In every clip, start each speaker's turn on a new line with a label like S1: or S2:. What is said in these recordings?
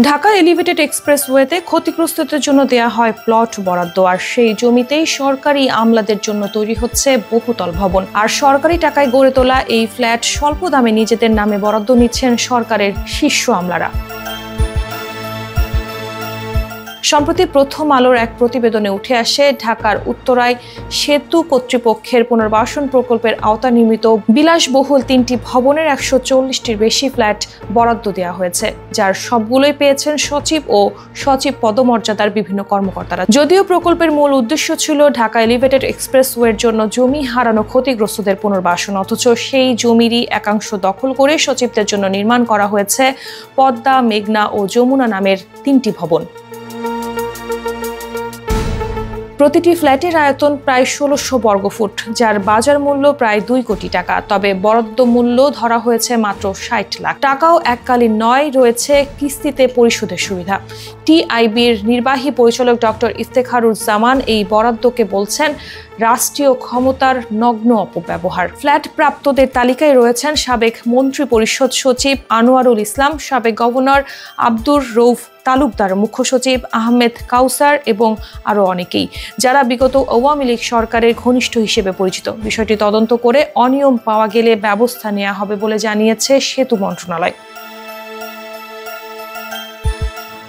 S1: Dhaka elevated এক্সপ্রেসওয়েতে ক্ষতিগ্রস্তদের জন্য দেয়া হয় প্লট বরাদ্দ, আর সেই জমিতেই সরকারি আমলাদের জন্য তৈরি হচ্ছে বহুতল ভবন। আর সরকারি টাকায় গড়ে তোলা এই ফ্ল্যাট স্বল্প দামে নিজেদের নামে বরাদ্দ নিচ্ছেন সরকারের শীর্ষ আমলারা। সম্প্রতি প্রথম আলোর এক প্রতিবেদনে উঠে আসে ঢাকার উত্তরায় সেতু কর্তৃপক্ষের পুনর্বাসন প্রকল্পের আওতায় নির্মিত বিলাসবহুল 3টি ভবনের 140টির বেশি ফ্ল্যাট বরাদ্দ দেওয়া হয়েছে, যার সবগুলোই পেয়েছেন সচিব ও সচিব পদমর্যাদার বিভিন্ন কর্মকর্তারা। যদিও প্রকল্পের মূল উদ্দেশ্য ছিল ঢাকা এলিভেটেড এক্সপ্রেসওয়ের জন্য জমি হারানো ক্ষতিগ্রস্তদের পুনর্বাসন, অথচ সেই জমিরই একাংশ দখল করে সচিবদের জন্য নির্মাণ করা হয়েছে পদ্মা, মেঘনা ও যমুনা নামের 3টি ভবন। প্রতিটি ফ্ল্যাটের আয়তন প্রায় 1600 বর্গফুট, যার বাজার মূল্য প্রায় 2 কোটি টাকা। তবে বরাদ্দ মূল্য ধরা হয়েছে মাত্র 60 লাখ টাকাও এককালীন নয়, রয়েছে কিস্তিতে পরিশোধের সুবিধা। টিআইবির নির্বাহী পরিচালক ডক্টর ইফতেখারুজ্জামান এই বরাদ্দকে বলছেন রাষ্ট্রীয় ক্ষমতার নগ্ন অপব্যবহার। ফ্ল্যাট প্রাপ্তদের তালিকায় রয়েছেন সাবেক মন্ত্রী পরিষদ সচিব আনোয়ারুল ইসলাম, সাবেক গভর্নর আব্দুর রউফ তালুকদার, মুখ্য সচিব আহমেদ কাউসার এবং আরও অনেকেই, যারা বিগত আওয়ামী লীগ সরকারের ঘনিষ্ঠ হিসেবে পরিচিত। বিষয়টি তদন্ত করে অনিয়ম পাওয়া গেলে ব্যবস্থা নেওয়া হবে বলে জানিয়েছে সেতু মন্ত্রণালয়।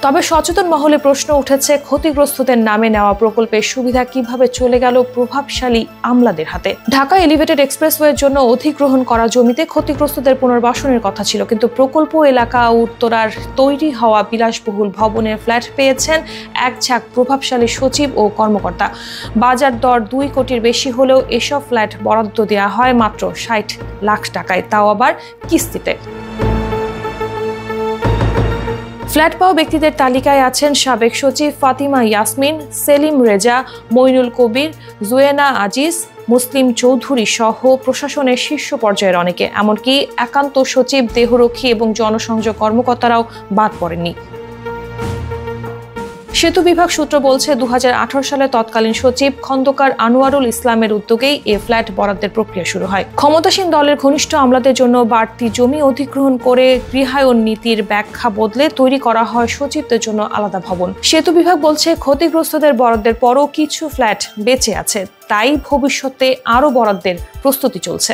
S1: তবে সচেতন মহলে প্রশ্ন উঠেছে, ক্ষতিগ্রস্তদের নামে নেওয়া প্রকল্পের সুবিধা কিভাবে চলে গেল প্রভাবশালী আমলাদের হাতে? ঢাকা এলিভেটেড এক্সপ্রেসওয়ের জন্য অধিগ্রহণ করা জমিতে ক্ষতিগ্রস্তদের পুনর্বাসনের কথা ছিল, কিন্তু প্রকল্প এলাকা উত্তরার তৈরি হওয়া বিলাসবহুল ভবনের ফ্ল্যাট পেয়েছেন এক ঝাঁক প্রভাবশালী সচিব ও কর্মকর্তা। বাজার দর 2 কোটির বেশি হলেও এসব ফ্ল্যাট বরাদ্দ দেওয়া হয় মাত্র 60 লাখ টাকায়, তাও আবার কিস্তিতে। ফ্ল্যাট পাওয়া ব্যক্তিদের তালিকায় আছেন সাবেক সচিব ফাতিমা ইয়াসমিন, সেলিম রেজা, মইনুল কবির, জুয়েনা আজিজ, মুসলিম চৌধুরী সহ প্রশাসনের শীর্ষ পর্যায়ের অনেকে। এমনকি একান্ত সচিব, দেহরক্ষী এবং জনসংযোগ কর্মকর্তারাও বাদ পড়েননি। সেতু বিভাগ সূত্র বলছে, 2018 সালে তৎকালীন সচিব খন্দকার আনোয়ারুল ইসলামের উদ্যোগেই এ ফ্ল্যাট বরাদ্দের প্রক্রিয়া শুরু হয়। ক্ষমতাসীন দলের ঘনিষ্ঠ আমলাদের জন্য বাড়তি জমি অধিগ্রহণ করে গৃহায়ন নীতির ব্যাখ্যা বদলে তৈরি করা হয় সচিবদের জন্য আলাদা ভবন। সেতু বিভাগ বলছে, ক্ষতিগ্রস্তদের বরাদ্দের পরও কিছু ফ্ল্যাট বেঁচে আছে, তাই ভবিষ্যতে আরও বরাদ্দের প্রস্তুতি চলছে।